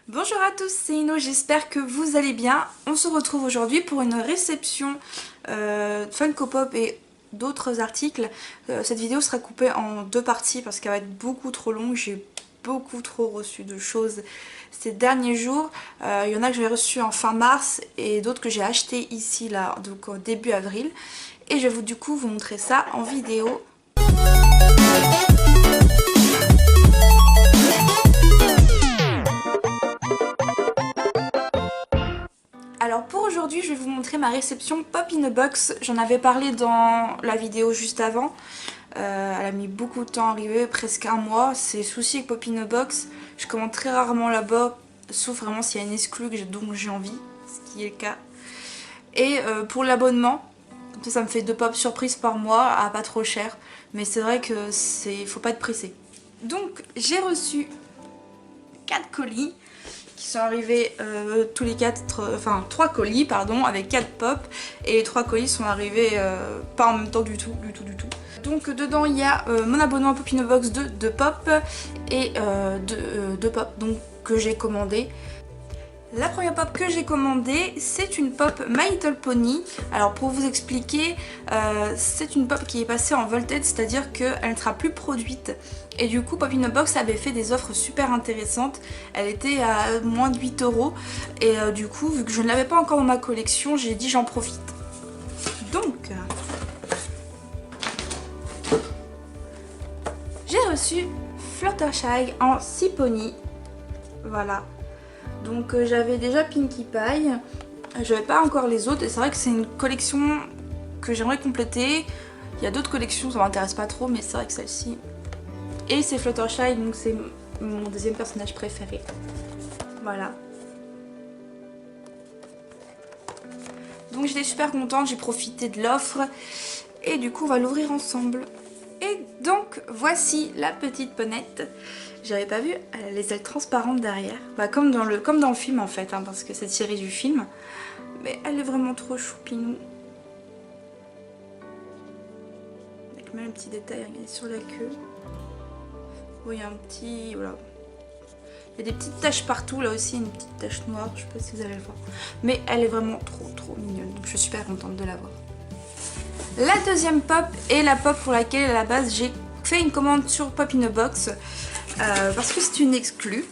Bonjour à tous, c'est Ino, j'espère que vous allez bien. On se retrouve aujourd'hui pour une réception Funko Pop et d'autres articles. Cette vidéo sera coupée en deux parties parce qu'elle va être beaucoup trop longue. J'ai beaucoup trop reçu de choses ces derniers jours. Il y en a que j'ai reçu en fin mars et d'autres que j'ai acheté ici là, donc au début avril. Et je vais du coup vous montrer ça en vidéo. Alors pour aujourd'hui je vais vous montrer ma réception Pop in a Box. J'en avais parlé dans la vidéo juste avant. Elle a mis beaucoup de temps à arriver, presque un mois. C'est souci avec Pop in a Box. Je commande très rarement là-bas, sauf vraiment s'il y a une exclue dont j'ai envie, ce qui est le cas. Et pour l'abonnement, ça me fait 2 pop surprises par mois à pas trop cher. Mais c'est vrai que faut pas être pressé. Donc j'ai reçu 4 colis qui sont arrivés tous les 3 colis pardon, avec 4 pop, et les 3 colis sont arrivés pas en même temps du tout. Donc dedans il y a mon abonnement Pop in a Box de pop et de pop donc, que j'ai commandé. La première pop que j'ai commandée, c'est une pop My Little Pony. Alors pour vous expliquer, c'est une pop qui est passée en Volted, c'est-à-dire qu'elle ne sera plus produite. Et du coup Pop in a Box avait fait des offres super intéressantes. Elle était à moins de 8 €. Et du coup, vu que je ne l'avais pas encore dans ma collection, j'ai dit j'en profite. Donc, j'ai reçu Fluttershy en 6 pony. Voilà. Donc j'avais déjà Pinkie Pie, j'avais pas encore les autres et c'est vrai que c'est une collection que j'aimerais compléter. Il y a d'autres collections, ça m'intéresse pas trop mais c'est vrai que celle-ci. Et c'est Fluttershy, donc c'est mon deuxième personnage préféré. Voilà. Donc j'étais super contente, j'ai profité de l'offre et du coup on va l'ouvrir ensemble. Et donc voici la petite ponette. J'avais pas vu, elle a les ailes transparentes derrière. Bah, comme dans le film en fait, hein, parce que c'est tiré du film. Mais elle est vraiment trop choupinou. Avec même un petit détail, regardez sur la queue. Oui, il y a un petit... Voilà. Il y a des petites taches partout, là aussi une petite tache noire, je sais pas si vous allez le voir. Mais elle est vraiment trop mignonne, donc je suis super contente de l'avoir. La deuxième pop est la pop pour laquelle à la base j'ai fait une commande sur Pop in a Box. Parce que c'est une exclue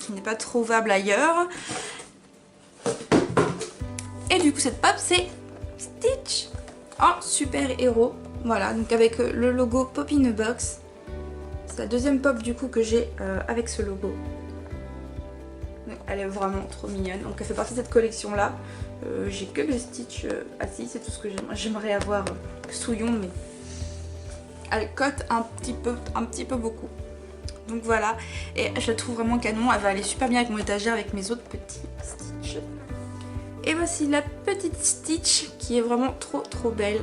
qui n'est pas trouvable ailleurs. Et du coup cette pop c'est Stitch en super héros. Voilà, donc avec le logo Pop in a Box. C'est la deuxième pop du coup que j'ai avec ce logo. Donc, elle est vraiment trop mignonne. Donc elle fait partie de cette collection là. J'ai que le Stitch assis, c'est tout ce que j'aimerais avoir Souillon, mais elle cote un petit peu beaucoup. Donc voilà, et je la trouve vraiment canon, elle va aller super bien avec mon étagère avec mes autres petits Stitch. Et voici la petite Stitch qui est vraiment trop belle.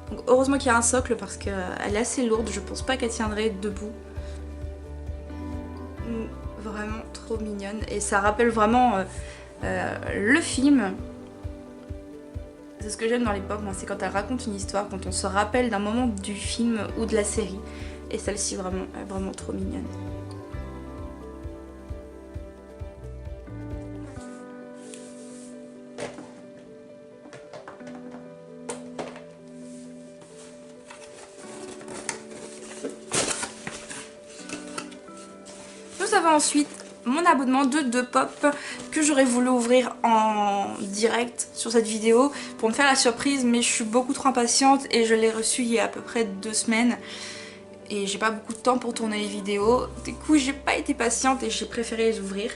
Donc heureusement qu'il y a un socle parce qu'elle est assez lourde, je pense pas qu'elle tiendrait debout. Vraiment trop mignonne et ça rappelle vraiment le film. C'est ce que j'aime dans les pop, c'est quand elle raconte une histoire, quand on se rappelle d'un moment du film ou de la série. Et celle-ci vraiment trop mignonne. Nous avons ensuite mon abonnement de 2 pop que j'aurais voulu ouvrir en direct sur cette vidéo pour me faire la surprise, mais je suis beaucoup trop impatiente et je l'ai reçu il y a à peu près 2 semaines et j'ai pas beaucoup de temps pour tourner les vidéos. Du coup j'ai pas été patiente et j'ai préféré les ouvrir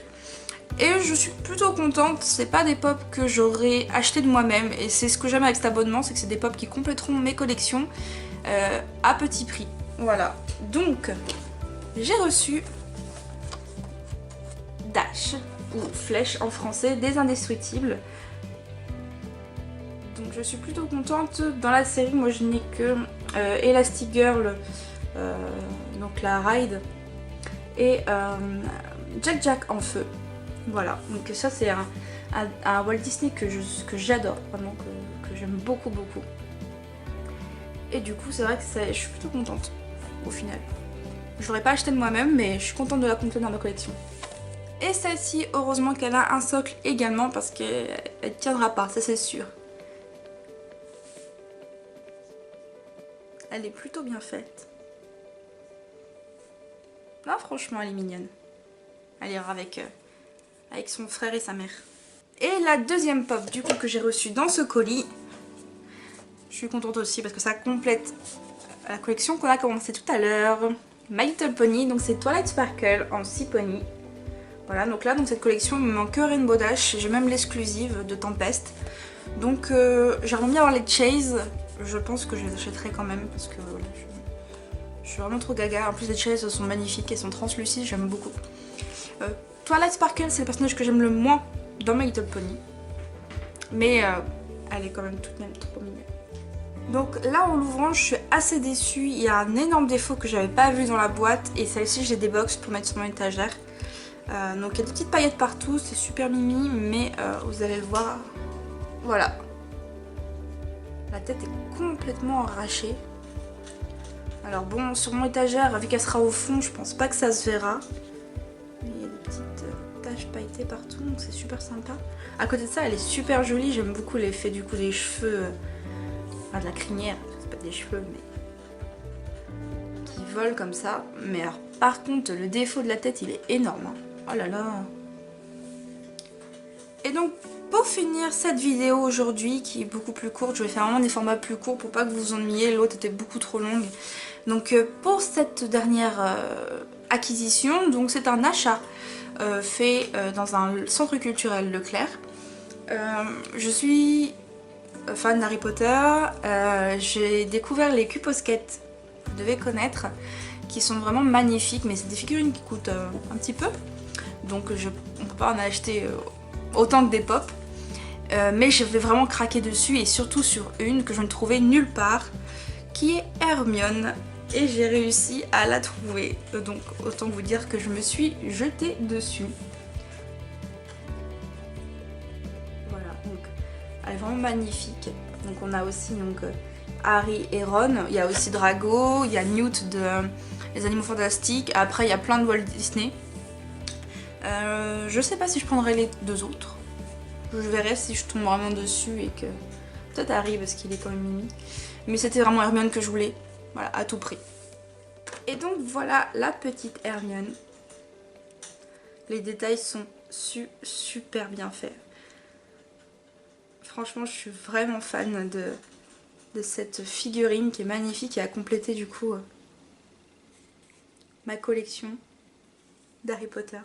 et je suis plutôt contente. C'est pas des pop que j'aurais acheté de moi-même et c'est ce que j'aime avec cet abonnement, c'est que c'est des pop qui compléteront mes collections à petit prix. Voilà, donc j'ai reçu Dash, ou Flèche en français, des Indestructibles. Donc je suis plutôt contente. Dans la série, moi je n'ai que Elastigirl, donc la Ride, et Jack en feu. Voilà, donc ça c'est un Walt Disney que j'adore, vraiment, que j'aime beaucoup. Et du coup c'est vrai que je suis plutôt contente, au final. Je l'aurais pas acheté de moi-même, mais je suis contente de la compléter dans ma collection. Et celle-ci, heureusement qu'elle a un socle également parce qu'elle tiendra pas, ça c'est sûr. Elle est plutôt bien faite. Non, franchement, elle est mignonne. Elle ira avec son frère et sa mère. Et la deuxième pop du coup que j'ai reçue dans ce colis, je suis contente aussi parce que ça complète la collection qu'on a commencé tout à l'heure. My Little Pony, donc c'est Twilight Sparkle en 6 pony. Voilà, donc là dans cette collection il me manque que Rainbow Dash, j'ai même l'exclusive de Tempest. Donc j'aimerais bien avoir les Chase, je pense que je les achèterai quand même parce que voilà, je suis vraiment trop gaga. En plus les Chase sont magnifiques, elles sont translucides, j'aime beaucoup. Twilight Sparkle c'est le personnage que j'aime le moins dans My Little Pony. Mais elle est quand même toute même trop mignonne. Donc là en l'ouvrant je suis assez déçue, il y a un énorme défaut que j'avais pas vu dans la boîte et celle-ci j'ai des box pour mettre sur mon étagère. Donc il y a des petites paillettes partout, c'est super mimi mais vous allez le voir, voilà. La tête est complètement arrachée. Alors bon sur mon étagère vu qu'elle sera au fond je pense pas que ça se verra. Mais il y a des petites taches pailletées partout donc c'est super sympa. À côté de ça elle est super jolie, j'aime beaucoup l'effet du coup des cheveux. De la crinière, c'est pas des cheveux mais qui volent comme ça. Mais alors par contre le défaut de la tête il est énorme hein. Oh là là. Et donc pour finir cette vidéo aujourd'hui qui est beaucoup plus courte, je vais faire vraiment des formats plus courts pour pas que vous vous ennuyiez, l'autre était beaucoup trop longue. Donc pour cette dernière acquisition, donc c'est un achat fait dans un centre culturel Leclerc. Je suis fan d'Harry Potter, j'ai découvert les Cuposquettes, vous devez connaître, qui sont vraiment magnifiques, mais c'est des figurines qui coûtent un petit peu, donc on peut pas en acheter autant que des pop, mais je vais vraiment craquer dessus et surtout sur une que je ne trouvais nulle part, qui est Hermione, et j'ai réussi à la trouver, donc autant vous dire que je me suis jetée dessus. Elle est vraiment magnifique. Donc on a aussi donc, Harry et Ron. Il y a aussi Drago, il y a Newt de Les Animaux Fantastiques. Après il y a plein de Walt Disney. Je sais pas si je prendrai les deux autres. Je verrai si je tombe vraiment dessus et que... Peut-être Harry parce qu'il est quand même mimi. Mais c'était vraiment Hermione que je voulais. Voilà, à tout prix. Et donc voilà la petite Hermione. Les détails sont super bien faits. Franchement, je suis vraiment fan de cette figurine qui est magnifique et a complété du coup ma collection d'Harry Potter.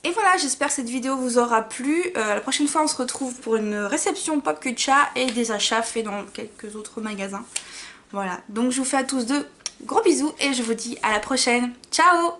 Et voilà, j'espère que cette vidéo vous aura plu. La prochaine fois, on se retrouve pour une réception Pop Culture et des achats faits dans quelques autres magasins. Voilà, donc je vous fais à tous de gros bisous et je vous dis à la prochaine. Ciao!